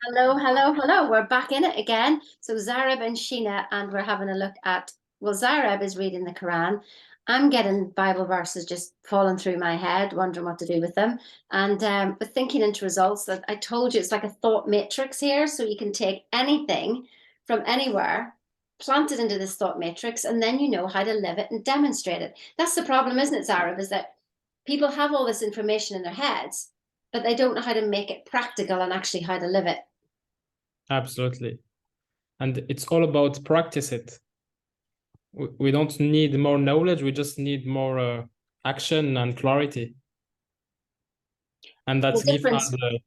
Hello, hello, hello. We're back in it again. So Ziryeb and Sheena, and we're having a look at, well, Ziryeb is reading the Quran. I'm getting Bible verses just falling through my head, wondering what to do with them. And but thinking into results that I told you it's like a thought matrix here. So you can take anything from anywhere, plant it into this thought matrix, and then you know how to live it and demonstrate it. That's the problem, isn't it, Ziryeb? Is that people have all this information in their heads, but they don't know how to make it practical and actually how to live it. Absolutely. And it's all about practice it. We don't need more knowledge, we just need more action and clarity. And The that's give us difference, the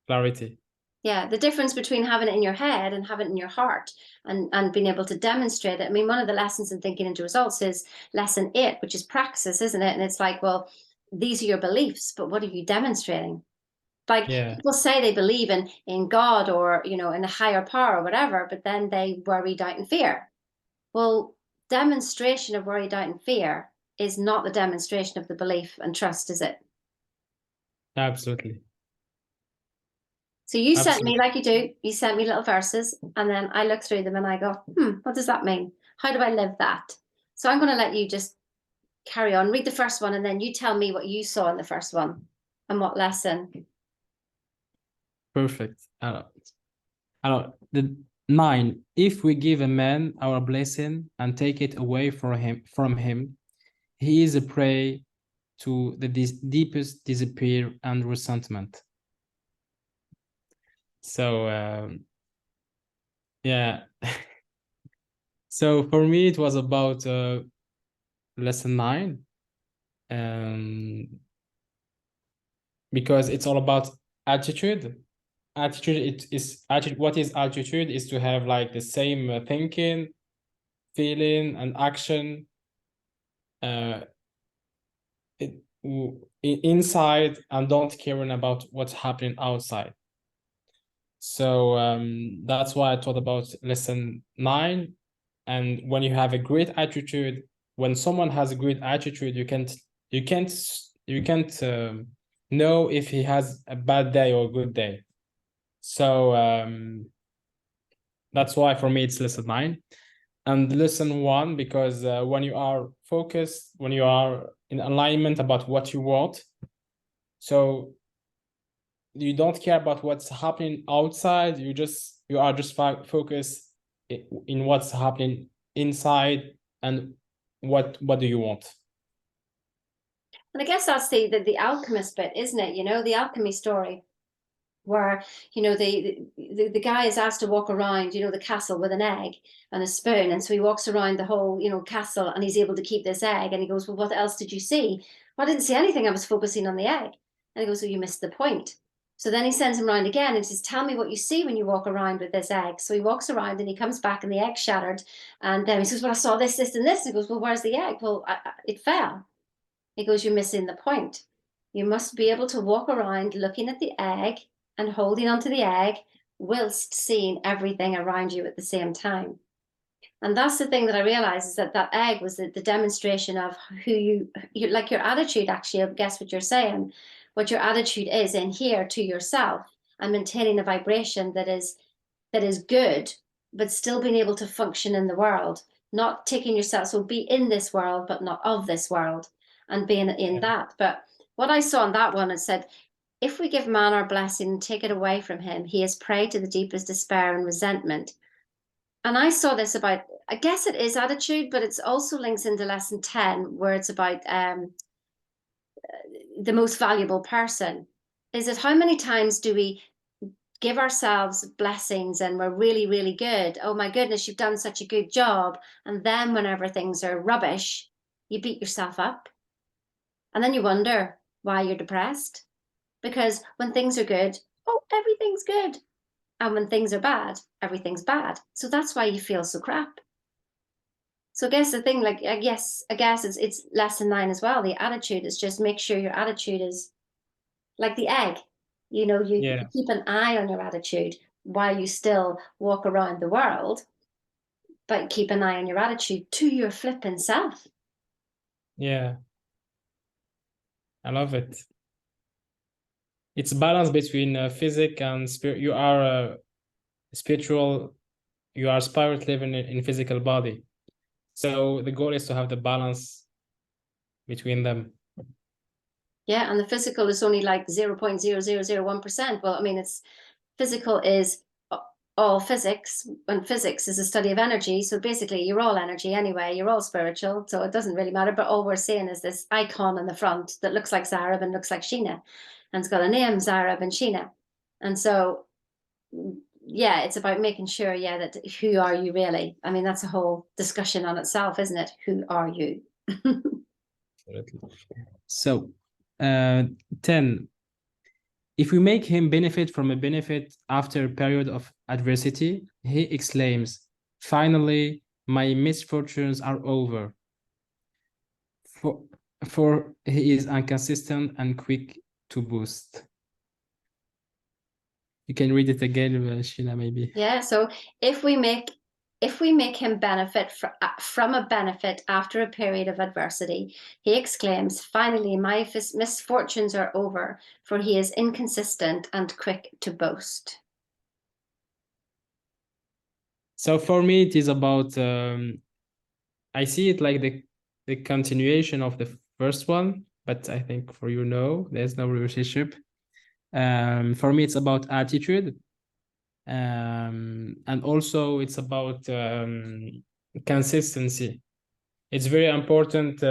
clarity. yeah, the difference between having it in your head and having it in your heart and being able to demonstrate it. I mean, one of the lessons in thinking into results is lesson 8, which is praxis, isn't it? And it's like, well, these are your beliefs, but what are you demonstrating? Like Yeah, people say they believe in God or in a higher power or whatever, but then they worry, doubt, and fear. Well, demonstration of worry, doubt, and fear is not the demonstration of the belief and trust, is it? absolutely. So you sent me, Absolutely. like you do, you sent me little verses, and then I look through them and I go, what does that mean? How do I live that? So I'm going to let you just carry on, read the first one, and then you tell me what you saw in the first one and what lesson. Perfect. The 9, if we give a man our blessing and take it away from him, he is a prey to the deepest despair and resentment. So yeah. So for me it was about lesson 9, because it's all about attitude. What is attitude is to have like the same thinking, feeling, and action uh inside, and don't caring about what's happening outside. So that's why I thought about lesson 9. And when you have a great attitude, when someone has a great attitude, you can't know if he has a bad day or a good day. So that's why for me it's lesson 9. And lesson 1, because when you are focused, when you are in alignment about what you want, so you don't care about what's happening outside, you are just focused in what's happening inside, and what do you want. And I guess that's the alchemist bit, isn't it? The alchemy story where the guy is asked to walk around the castle with an egg and a spoon, and so he walks around the whole castle, and he's able to keep this egg, and he goes, well, what else did you see? Well, I didn't see anything, I was focusing on the egg. And he goes, well, you missed the point. So then he sends him around again and says, tell me what you see when you walk around with this egg. So he walks around and he comes back and the egg's shattered, and then he says, well, I saw this, this, and this. And he goes, well, where's the egg? Well, it fell. He goes, you're missing the point. You must be able to walk around looking at the egg and holding onto the egg whilst seeing everything around you at the same time. And that's the thing that I realized, is that egg was the demonstration of who you like, your attitude, actually, I guess what you're saying, what your attitude is in here to yourself, and maintaining a vibration that is good, but still being able to function in the world, not taking yourself, so be in this world, but not of this world, and being in Yeah. that. But what I saw in that one, it said, if we give man our blessing and take it away from him, he is prey to the deepest despair and resentment. And I saw this about, I guess it is attitude, but it's also links into lesson 10, where it's about the most valuable person. Is it how many times do we give ourselves blessings and we're really, really good? Oh my goodness, you've done such a good job. And then whenever things are rubbish, you beat yourself up. And then you wonder why you're depressed. Because when things are good, oh, everything's good. And when things are bad, everything's bad. So that's why you feel so crap. So I guess the thing, like, I guess it's lesson 9 as well. The attitude is just make sure your attitude is like the egg. You Yeah. keep an eye on your attitude while you still walk around the world, but keep an eye on your attitude to your flipping self. Yeah, I love it. it's balance between physic and spirit. You are spiritual, you are spirit living in physical body. So the goal is to have the balance between them. Yeah, and the physical is only like 0.0001%. Well, I mean, it's physical is all physics, and physics is a study of energy. So basically, you're all energy anyway. You're all spiritual, so it doesn't really matter. But all we're seeing is this icon in the front that looks like Ziryeb and looks like Sheena, and it's got a name, Ziryeb and Sheena. And so, yeah, it's about making sure, yeah, that who are you really? I mean, that's a whole discussion on itself, isn't it? Who are you? So, 10. If we make him benefit from a benefit after a period of adversity, he exclaims, "Finally, my misfortunes are over." For he is inconsistent and quick to boost. You can read it again, Sheena, maybe. Yeah, so if we make him benefit from a benefit after a period of adversity, he exclaims, "Finally, my misfortunes are over," for he is inconsistent and quick to boast. So for me, it is about, I see it like the continuation of the first one, but I think for you, no, there's no relationship. For me, it's about attitude. And also it's about consistency. It's very important.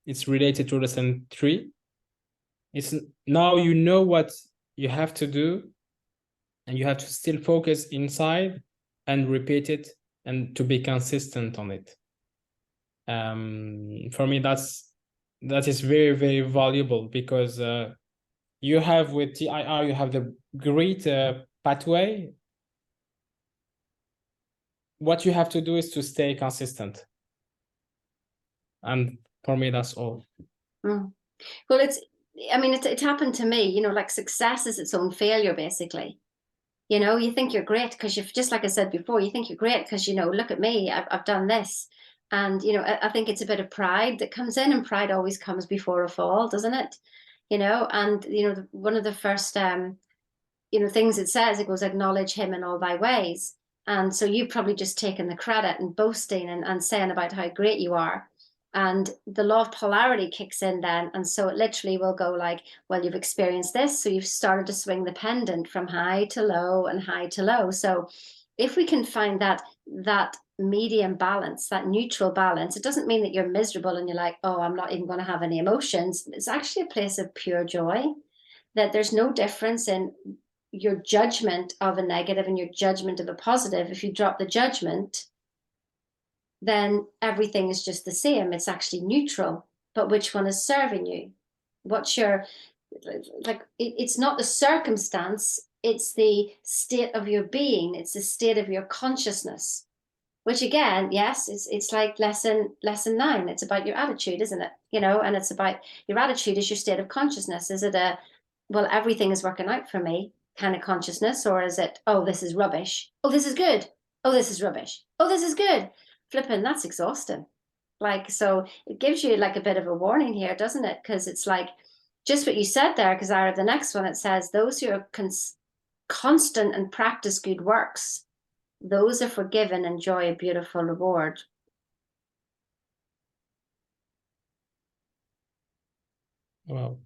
It's related to lesson 3. It's now you know what you have to do, and you have to still focus inside and repeat it and to be consistent on it. For me, that is very, very valuable, because you have with TIR, you have the great pathway. What you have to do is to stay consistent. And for me, that's all. Well, I mean, it happened to me, like success is its own failure, basically. You think you're great because you've, just like I said before, you think you're great because, look at me, I've done this. And, I think it's a bit of pride that comes in, and pride always comes before a fall, doesn't it? And, one of the first, things it says, it goes, "Acknowledge him in all thy ways." And so you've probably just taken the credit and boasting and saying about how great you are. And the law of polarity kicks in then. And so it literally will go like, well, you've experienced this. So you've started to swing the pendant from high to low and high to low. So if we can find that medium balance, that neutral balance, it doesn't mean that you're miserable and you're like, oh, I'm not even going to have any emotions. It's actually a place of pure joy, that there's no difference in your judgment of a negative and your judgment of a positive. If you drop the judgment, then everything is just the same. It's actually neutral. But which one is serving you? What's your, it's not the circumstance, it's the state of your being, it's the state of your consciousness. Which again, yes, it's like lesson 9. It's about your attitude, isn't it? And it's about your attitude is your state of consciousness. Is it a, well, everything is working out for me kind of consciousness, or is it, oh, this is rubbish, oh, this is good, oh, this is rubbish, oh, this is good? Flipping, that's exhausting. So it gives you like a bit of a warning here, doesn't it? Because it's like just what you said there, because out of the next one, it says, "Those who are constant and practice good works, those are forgiven, enjoy a beautiful reward." Wow.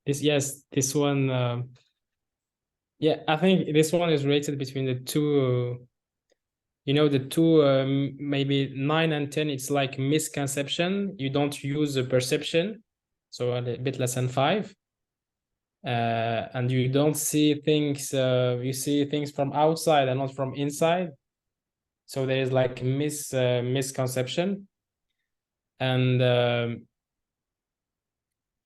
This one, yeah, I think this one is rated between the two, the two, maybe 9 and 10. It's like misconception. You don't use the perception, so a bit less than 5. And you don't see things, you see things from outside and not from inside. So there is like misconception. And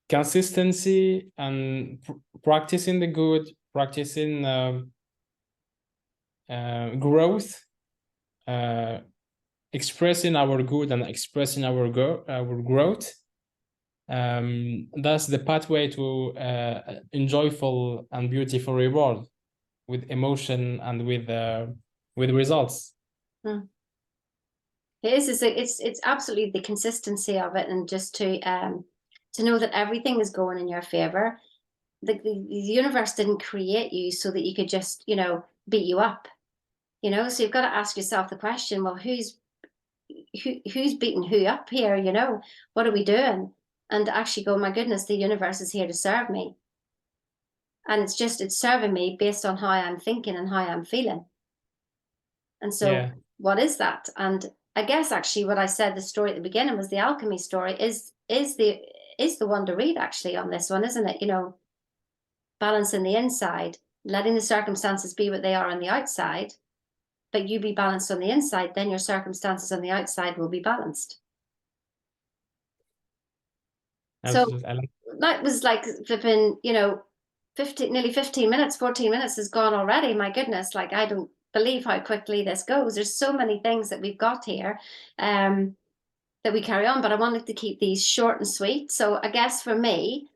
consistency and practicing the good, practicing growth, expressing our good and expressing our growth. That's the pathway to a enjoyable and beautiful reward, with emotion and with results. It is. It's absolutely the consistency of it, and just to know that everything is going in your favor. the universe didn't create you so that you could just, you know, beat you up, you know. So you've got to ask yourself the question, well, who's beating who up here, you know? What are we doing? And actually go, my goodness, the universe is here to serve me. And it's serving me based on how I'm thinking and how I'm feeling. And so Yeah. what is that? And I guess actually what I said, the story at the beginning was the alchemy story is the one to read actually on this one, isn't it? You know, balancing the inside, letting the circumstances be what they are on the outside, but you be balanced on the inside, then your circumstances on the outside will be balanced. So Absolutely. I like. that was like flipping, you know, 15, nearly 15 minutes, 14 minutes has gone already. My goodness, like I don't believe how quickly this goes. There's so many things that we've got here that we carry on, but I wanted to keep these short and sweet. So I guess for me,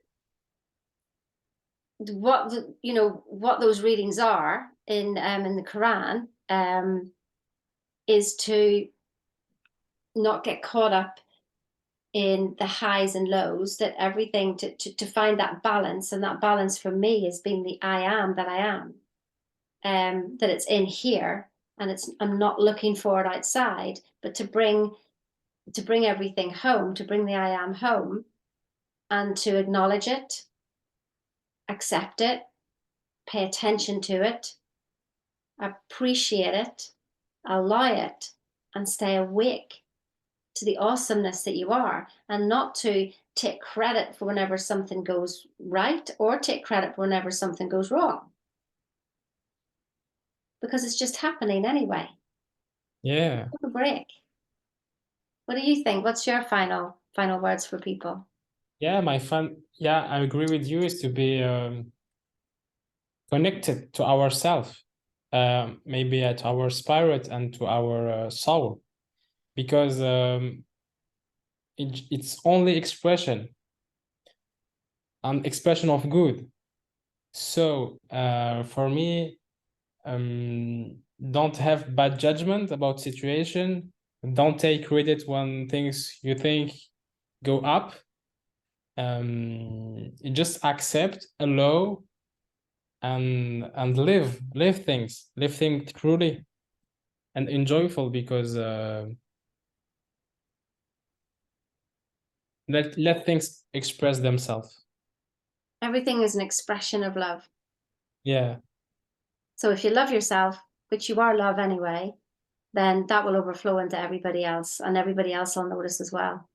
what you know, what those readings are in the Quran is to not get caught up in the highs and lows, that everything to find that balance. And that balance for me has been the I am that I am, that it's in here, and I'm not looking for it outside, but to bring everything home, to bring the I am home, and to acknowledge it, accept it, pay attention to it, appreciate it, allow it, and stay awake to the awesomeness that you are, and not to take credit for whenever something goes right or take credit for whenever something goes wrong, because it's just happening anyway. Yeah. Take a break. What do you think? What's your final words for people? Yeah, yeah, I agree with you, is to be connected to ourselves, maybe to our spirit and to our soul, because it's only expression, and expression of good. So for me, don't have bad judgment about situation. Don't take credit when things you think go up. You just accept, allow, and live things truly and enjoyable, because let things express themselves. Everything is an expression of love. Yeah. So if you love yourself, which you are love anyway, then that will overflow into everybody else, and everybody else will notice as well.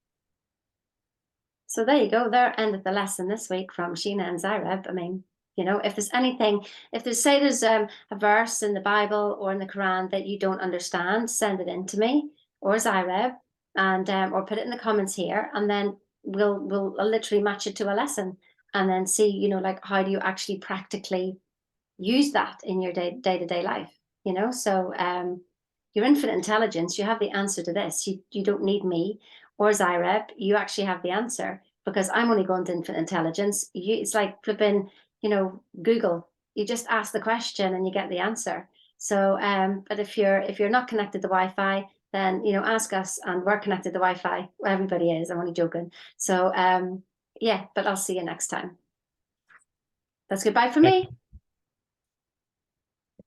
So there you go. There ended the lesson this week from Sheena and Ziryeb. I mean, you know, if there's anything, if there's a verse in the Bible or in the Quran that you don't understand, send it in to me or Ziryeb, and or put it in the comments here, and then we'll literally match it to a lesson, and then see, you know, like how do you actually practically use that in your day-to-day life, you know? So your infinite intelligence, you have the answer to this. You don't need me or Ziryeb. You actually have the answer, because I'm only going to infinite intelligence. It's like flipping, you know, Google. You just ask the question and you get the answer. So but if you're not connected to Wi-Fi, then, you know, ask us, and we're connected to Wi-Fi. Well, everybody is. I'm only joking. So yeah, but I'll see you next time. That's goodbye for me.